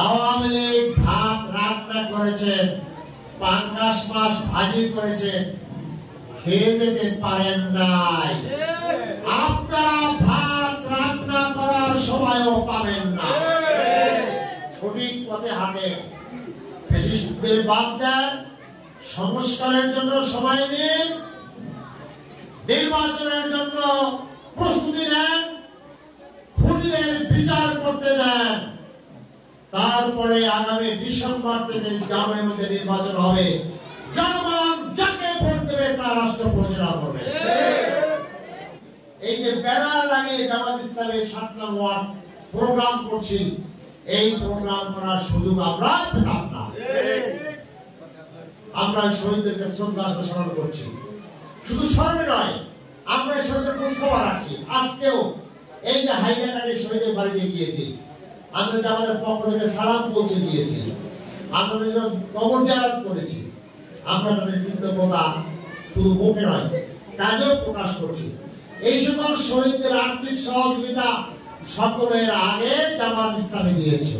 আওয়ামী লীগ ভাত রান্না করেছে, পাঙ্গাস মাছ ভাজি করেছে, খেয়ে যেতে পারেন নাই। আপনারা ভাত রান্না করার সময়ও পাবেন না। সঠিক পথে হাঁটে, ফ্যাসিস্টদের বাদ দেন, সংস্কারের জন্য সময় নিন, নির্বাচনের জন্য প্রস্তুতি নেন, খুনিদের বিচার করতে দেন। তারপরে আগামী ডিসেম্বর থেকে জানুয়ারির মধ্যে নির্বাচন হবে। জনগণ যাকে ভোট দেবে তার রাষ্ট্র পরিচালনা করবে। এই যে ব্যানার লাগিয়ে জামাত ইসলামের 7 নং ওয়ার্ড প্রোগ্রাম করছি, এই প্রোগ্রাম করার সুযোগ আমরা পেতাম না। আমরা শহীদদেরকে শ্রদ্ধা স্মরণ করছি। শুধু স্মরণে নয়, আমরা শহীদের খোঁজ খবর রাখছি। আজকেও এই যে হাইলাকান্দি শহীদের বাড়িতে গিয়েছি, আমরা যে আমাদের পক্ষ থেকে সালাম পৌঁছে দিয়েছি, আমরা যে কবর জিয়ারত করেছি, আমরা তাদের কৃতজ্ঞতা শুধু মুখে নয় কাজেও প্রকাশ করছি। এই সকল শহীদদের আর্থিক সহযোগিতা সকলের আগে জামাত ইসলামী দিয়েছে।